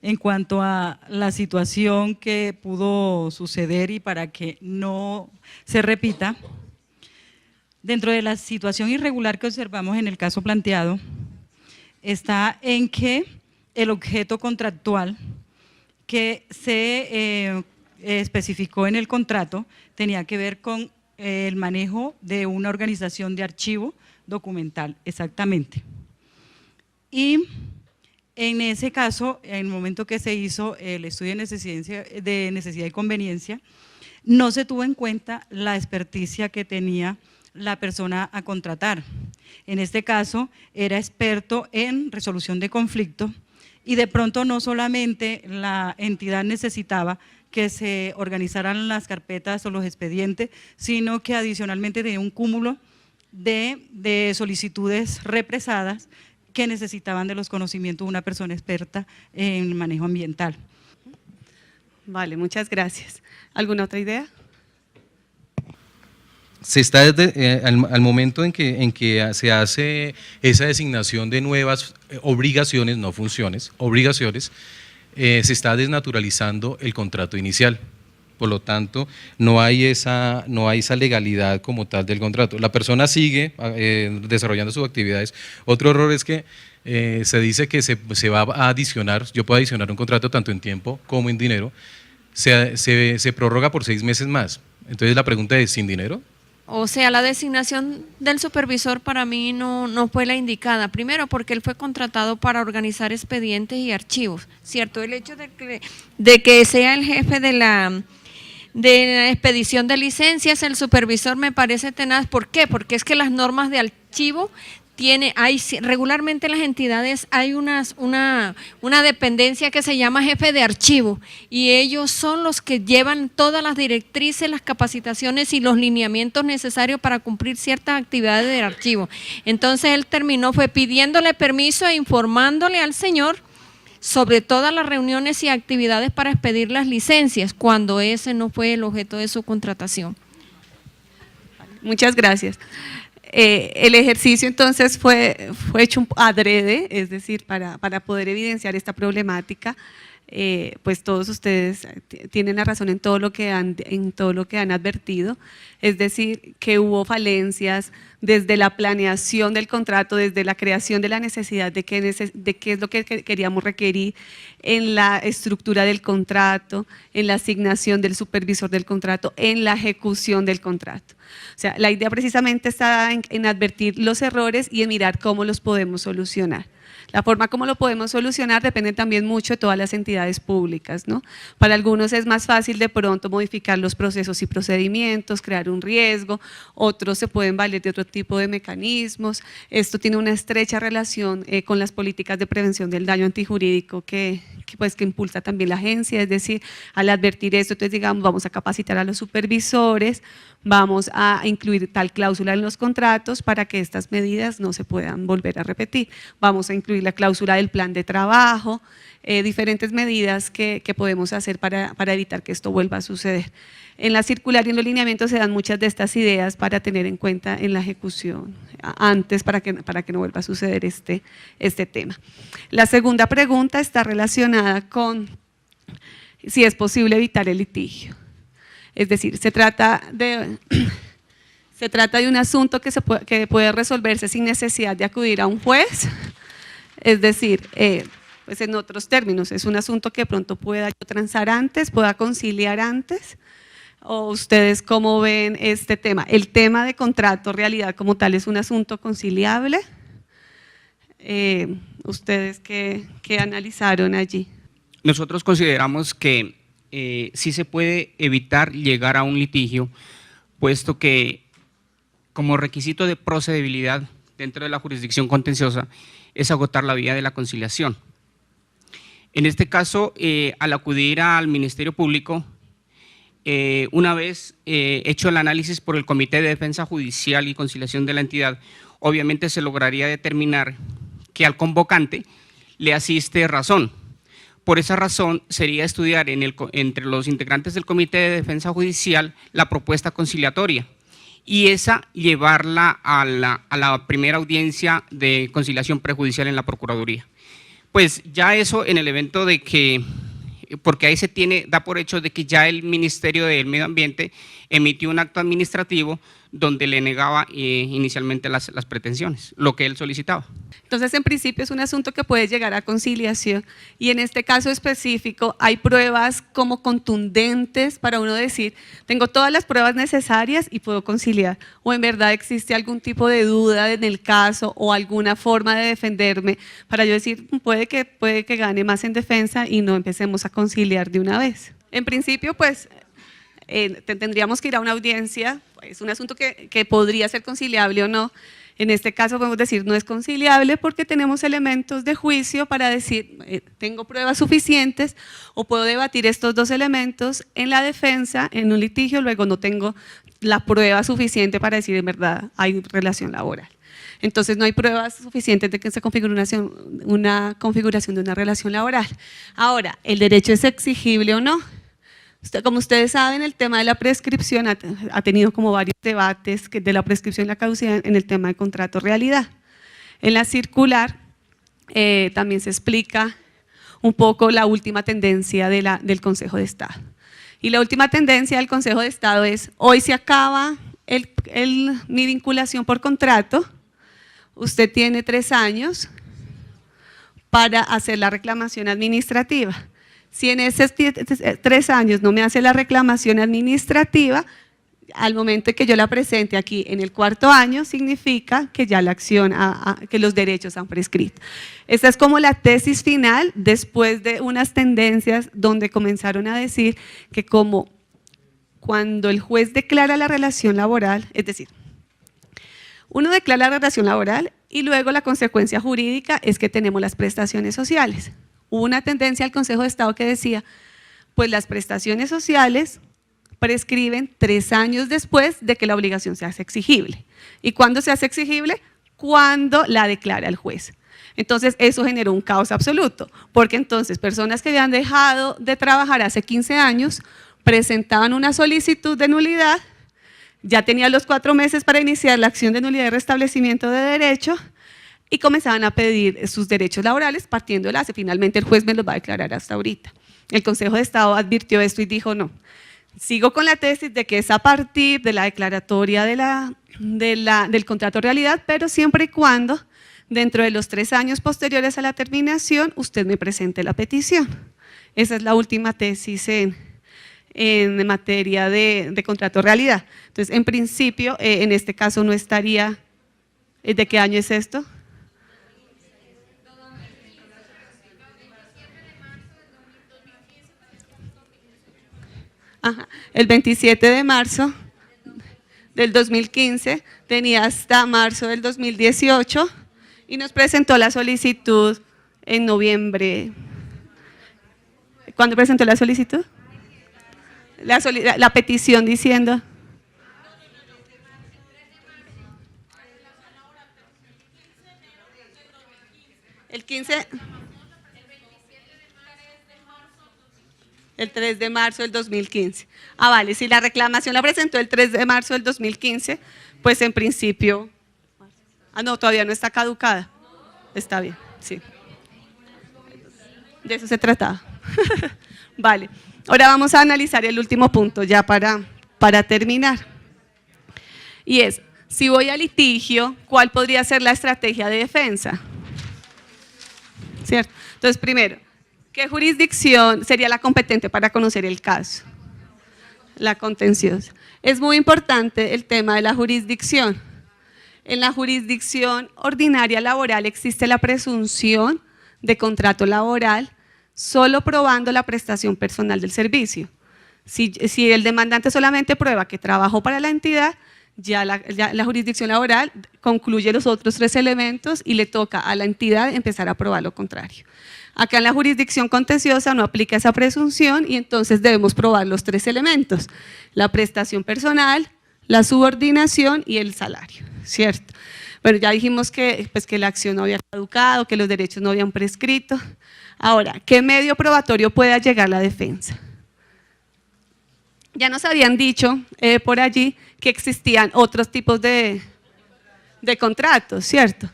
en cuanto a la situación que pudo suceder y para que no se repita, dentro de la situación irregular que observamos en el caso planteado, está en que el objeto contractual que se especificó en el contrato tenía que ver con el manejo de una organización de archivo documental, exactamente. Y en ese caso, en el momento que se hizo el estudio de necesidad y conveniencia, no se tuvo en cuenta la experticia que tenía la persona a contratar. En este caso, era experto en resolución de conflictos y de pronto no solamente la entidad necesitaba que se organizaran las carpetas o los expedientes, sino que adicionalmente tenía un cúmulo de solicitudes represadas que necesitaban de los conocimientos de una persona experta en el manejo ambiental. Vale, muchas gracias. ¿Alguna otra idea? Se está al momento en que se hace esa designación de nuevas obligaciones, no funciones, obligaciones, se está desnaturalizando el contrato inicial. Por lo tanto, no hay esa legalidad como tal del contrato. La persona sigue desarrollando sus actividades. Otro error es que se dice que se va a adicionar, yo puedo adicionar un contrato tanto en tiempo como en dinero, se prorroga por 6 meses más. Entonces la pregunta es, ¿sin dinero? O sea, la designación del supervisor para mí no fue la indicada. Primero, porque él fue contratado para organizar expedientes y archivos, ¿cierto? El hecho de que sea el jefe de la expedición de licencias, el supervisor me parece tenaz. ¿Por qué? Porque es que las normas de archivo regularmente en las entidades hay una dependencia que se llama jefe de archivo y ellos son los que llevan todas las directrices, las capacitaciones y los lineamientos necesarios para cumplir ciertas actividades del archivo. Entonces él terminó pidiéndole permiso e informándole al señor sobre todas las reuniones y actividades para expedir las licencias, cuando ese no fue el objeto de su contratación. Muchas gracias. El ejercicio entonces fue hecho adrede, es decir, para poder evidenciar esta problemática. pues todos ustedes tienen la razón en todo lo que han advertido, es decir, que hubo falencias desde la planeación del contrato, desde la creación de la necesidad de qué es lo que queríamos requerir, en la estructura del contrato, en la asignación del supervisor del contrato, en la ejecución del contrato. O sea, la idea precisamente está en advertir los errores y en mirar cómo los podemos solucionar. La forma como lo podemos solucionar depende también mucho de todas las entidades públicas, ¿no? Para algunos es más fácil de pronto modificar los procesos y procedimientos, crear un riesgo, otros se pueden valer de otro tipo de mecanismos. Esto tiene una estrecha relación con las políticas de prevención del daño antijurídico que impulsa también la agencia, es decir, al advertir esto, entonces digamos, vamos a capacitar a los supervisores, vamos a incluir tal cláusula en los contratos para que estas medidas no se puedan volver a repetir. Vamos a incluir la cláusula del plan de trabajo, diferentes medidas que podemos hacer para evitar que esto vuelva a suceder. En la circular y en los lineamientos se dan muchas de estas ideas para tener en cuenta en la ejecución antes para que no vuelva a suceder este tema. La segunda pregunta está relacionada con si es posible evitar el litigio. Es decir, se trata de un asunto que puede resolverse sin necesidad de acudir a un juez, es decir, pues en otros términos, es un asunto que pronto pueda yo transar antes, pueda conciliar antes. ¿O ustedes cómo ven este tema? ¿El tema de contrato realidad como tal es un asunto conciliable? ¿Ustedes qué analizaron allí? Nosotros consideramos que sí se puede evitar llegar a un litigio, puesto que como requisito de procedibilidad dentro de la jurisdicción contenciosa es agotar la vía de la conciliación. En este caso, al acudir al Ministerio Público, una vez hecho el análisis por el Comité de Defensa Judicial y Conciliación de la entidad, obviamente se lograría determinar que al convocante le asiste razón. Por esa razón sería estudiar entre los integrantes del Comité de Defensa Judicial la propuesta conciliatoria y esa llevarla a la primera audiencia de conciliación prejudicial en la Procuraduría. Pues ya eso en el evento de que, porque ahí da por hecho de que ya el Ministerio del Medio Ambiente emitió un acto administrativo donde le negaba inicialmente las pretensiones, lo que él solicitaba. Entonces, en principio es un asunto que puede llegar a conciliación y en este caso específico hay pruebas como contundentes para uno decir, tengo todas las pruebas necesarias y puedo conciliar, o en verdad existe algún tipo de duda en el caso o alguna forma de defenderme para yo decir, puede que gane más en defensa y no empecemos a conciliar de una vez. En principio, pues, tendríamos que ir a una audiencia, es un asunto que podría ser conciliable o no. En este caso podemos decir no es conciliable porque tenemos elementos de juicio para decir tengo pruebas suficientes o puedo debatir estos dos elementos en la defensa, en un litigio, luego no tengo la prueba suficiente para decir en verdad hay relación laboral. Entonces no hay pruebas suficientes de que se configure una configuración de una relación laboral. Ahora, ¿el derecho es exigible o no? Como ustedes saben, el tema de la prescripción ha tenido como varios debates de la prescripción y la caducidad en el tema de contrato realidad. En la circular también se explica un poco la última tendencia del Consejo de Estado. Y la última tendencia del Consejo de Estado es, hoy se acaba mi vinculación por contrato, usted tiene 3 años para hacer la reclamación administrativa. Si en esos 3 años no me hace la reclamación administrativa, al momento de que yo la presente aquí en el 4.º año, significa que ya la acción, que los derechos han prescrito. Esta es como la tesis final después de unas tendencias donde comenzaron a decir que como cuando el juez declara la relación laboral, es decir, uno declara la relación laboral y luego la consecuencia jurídica es que tenemos las prestaciones sociales. Hubo una tendencia al Consejo de Estado que decía, pues las prestaciones sociales prescriben 3 años después de que la obligación se hace exigible. ¿Y cuándo se hace exigible? Cuando la declara el juez. Entonces eso generó un caos absoluto, porque entonces personas que habían dejado de trabajar hace 15 años presentaban una solicitud de nulidad, ya tenían los 4 meses para iniciar la acción de nulidad y restablecimiento de derecho, y comenzaban a pedir sus derechos laborales partiendo de la base. Finalmente el juez me los va a declarar hasta ahorita. el Consejo de Estado advirtió esto y dijo no, sigo con la tesis de que es a partir de la declaratoria del contrato de realidad, pero siempre y cuando dentro de los 3 años posteriores a la terminación usted me presente la petición. Esa es la última tesis en materia de contrato de realidad. Entonces, en principio, en este caso no estaría, ¿de qué año es esto? Ajá, el 27 de marzo del 2015, tenía hasta marzo del 2018 y nos presentó la solicitud en noviembre. ¿Cuándo presentó la solicitud? La petición diciendo. El 15. El 3 de marzo del 2015. Ah, vale, si la reclamación la presentó el 3 de marzo del 2015, pues en principio… Ah, no, todavía no está caducada. Está bien, sí. De eso se trataba. Vale, ahora vamos a analizar el último punto ya para terminar. Y es, si voy a litigio, ¿cuál podría ser la estrategia de defensa? ¿Cierto? Entonces, primero, ¿qué jurisdicción sería la competente para conocer el caso? La contenciosa. Es muy importante el tema de la jurisdicción. En la jurisdicción ordinaria laboral existe la presunción de contrato laboral solo probando la prestación personal del servicio. Si el demandante solamente prueba que trabajó para la entidad, ya la jurisdicción laboral concluye los otros 3 elementos y le toca a la entidad empezar a probar lo contrario. Acá en la jurisdicción contenciosa no aplica esa presunción y entonces debemos probar los 3 elementos, la prestación personal, la subordinación y el salario, ¿cierto? Bueno, ya dijimos que la acción no había caducado, que los derechos no habían prescrito. Ahora, ¿qué medio probatorio puede llegar la defensa? Ya nos habían dicho por allí que existían otros tipos de contratos, ¿cierto?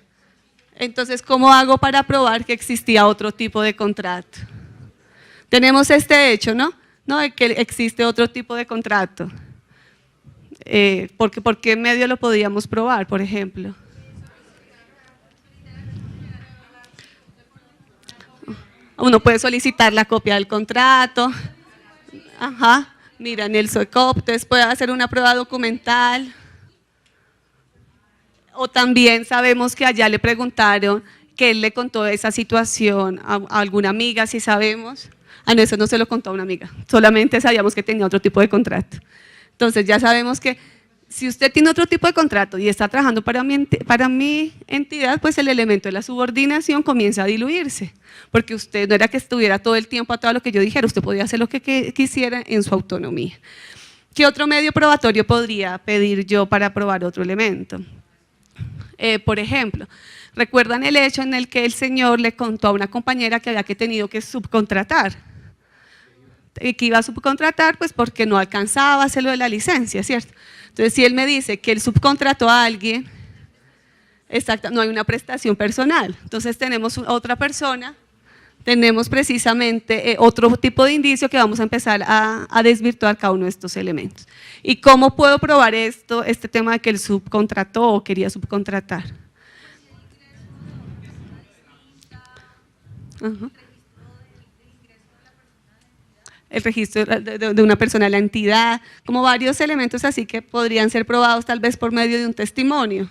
Entonces, ¿cómo hago para probar que existía otro tipo de contrato? Tenemos este hecho, ¿no? No, de que existe otro tipo de contrato. ¿Por qué medio lo podíamos probar, por ejemplo? Uno puede solicitar la copia del contrato. Ajá, mira, en el SOECOP, entonces puede hacer una prueba documental. O también sabemos que allá le preguntaron que él le contó esa situación a alguna amiga, si sabemos. Ah, no, eso no se lo contó a una amiga, solamente sabíamos que tenía otro tipo de contrato. Entonces ya sabemos que si usted tiene otro tipo de contrato y está trabajando para mi entidad, pues el elemento de la subordinación comienza a diluirse, porque usted no era que estuviera todo el tiempo atado a lo que yo dijera, usted podía hacer lo que quisiera en su autonomía. ¿Qué otro medio probatorio podría pedir yo para probar otro elemento? Por ejemplo, ¿recuerdan el hecho en el que el señor le contó a una compañera que había tenido que subcontratar? Que iba a subcontratar pues porque no alcanzaba a hacerlo de la licencia, ¿cierto? Entonces, si él me dice que él subcontrató a alguien, exacto, no hay una prestación personal. Entonces, tenemos otra persona, tenemos precisamente otro tipo de indicio que vamos a empezar a desvirtuar cada uno de estos elementos. ¿Y cómo puedo probar este tema de que él subcontrató o quería subcontratar? Uh-huh. El registro de una persona a la entidad, como varios elementos así que podrían ser probados tal vez por medio de un testimonio,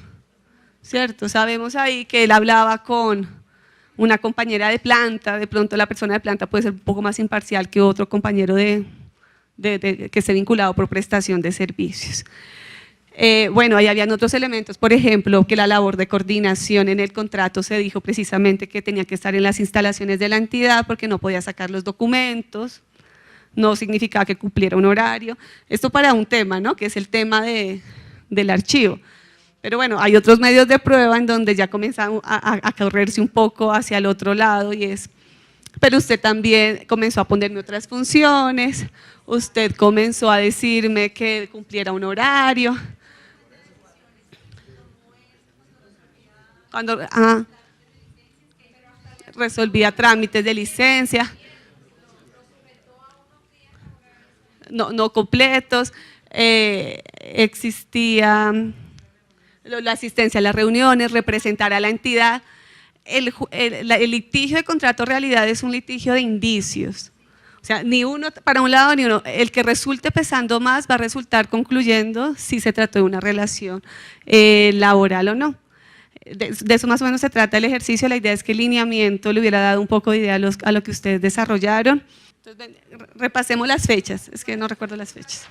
¿cierto? Sabemos ahí que él hablaba con una compañera de planta, de pronto la persona de planta puede ser un poco más imparcial que otro compañero que esté vinculado por prestación de servicios. Bueno, ahí habían otros elementos, por ejemplo, que la labor de coordinación en el contrato se dijo precisamente que tenía que estar en las instalaciones de la entidad porque no podía sacar los documentos, no significaba que cumpliera un horario. Esto para un tema, ¿no? Que es el tema del archivo. Pero bueno, hay otros medios de prueba en donde ya comenzamos a correrse un poco hacia el otro lado y es, pero usted también comenzó a ponerme otras funciones, usted comenzó a decirme que cumpliera un horario. Cuando resolvía trámites de licencia. no completos, existía la asistencia a las reuniones, representar a la entidad. El litigio de contrato realidad es un litigio de indicios. O sea, ni uno para un lado ni uno. El que resulte pesando más va a resultar concluyendo si se trató de una relación laboral o no. De eso más o menos se trata el ejercicio. La idea es que el lineamiento le hubiera dado un poco de idea a lo que ustedes desarrollaron. Entonces, repasemos las fechas. Es que no recuerdo las fechas.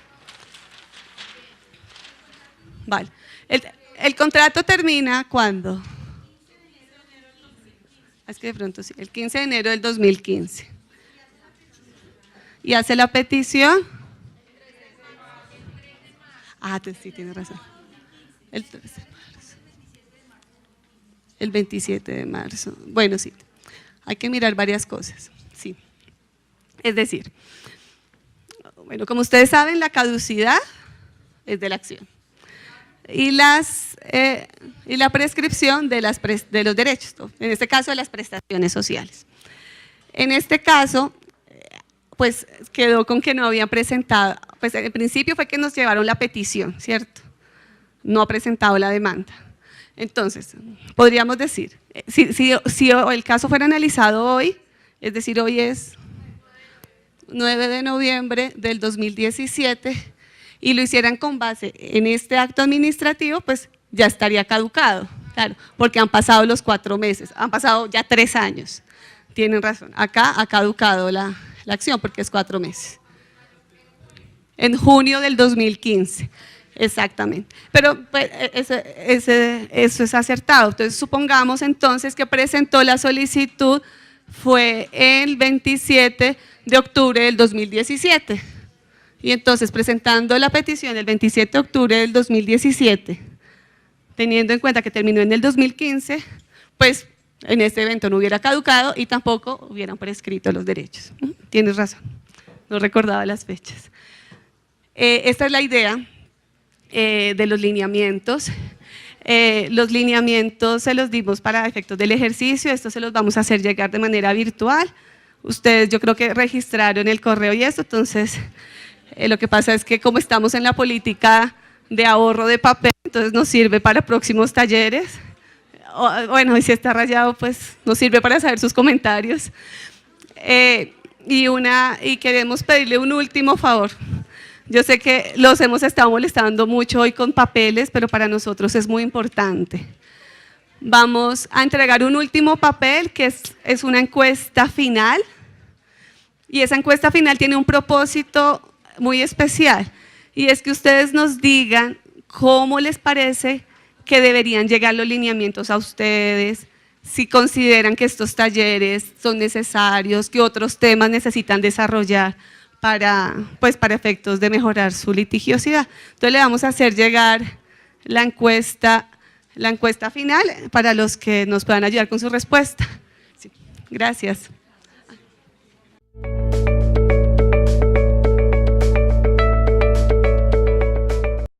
Vale. El contrato termina ¿cuándo? Es que de pronto sí, el 15 de enero del 2015. ¿Y hace la petición? Sí, tiene razón. El 13 de marzo. El 27 de marzo. Bueno, sí, hay que mirar varias cosas. Sí. Es decir, bueno, como ustedes saben, la caducidad es de la acción. Y la prescripción de los derechos, en este caso de las prestaciones sociales. En este caso, pues quedó con que no habían presentado, pues en principio fue que nos llevaron la petición, ¿cierto? No ha presentado la demanda. Entonces, podríamos decir, si el caso fuera analizado hoy, es decir, hoy es 9 de noviembre del 2017, y lo hicieran con base en este acto administrativo, pues ya estaría caducado, claro, porque han pasado los 4 meses, han pasado ya 3 años. Tienen razón, acá ha caducado la acción porque es 4 meses. En junio del 2015, exactamente. Pero pues, eso es acertado. Entonces, supongamos entonces que presentó la solicitud, fue el 27 de octubre del 2017. Y entonces, presentando la petición el 27 de octubre del 2017, teniendo en cuenta que terminó en el 2015, pues en este evento no hubiera caducado y tampoco hubieran prescrito los derechos. Tienes razón, no recordaba las fechas. Esta es la idea de los lineamientos. Los lineamientos se los dimos para efectos del ejercicio, esto se los vamos a hacer llegar de manera virtual. Ustedes yo creo que registraron el correo y esto, entonces lo que pasa es que como estamos en la política de ahorro de papel, entonces nos sirve para próximos talleres. Bueno, y si está rayado, pues nos sirve para saber sus comentarios. Y queremos pedirle un último favor. Yo sé que los hemos estado molestando mucho hoy con papeles, pero para nosotros es muy importante. Vamos a entregar un último papel que es una encuesta final. Y esa encuesta final tiene un propósito muy especial. Y es que ustedes nos digan cómo les parece que deberían llegar los lineamientos a ustedes, si consideran que estos talleres son necesarios, que otros temas necesitan desarrollar para efectos de mejorar su litigiosidad. Entonces le vamos a hacer llegar la encuesta final para los que nos puedan ayudar con su respuesta. Sí, gracias.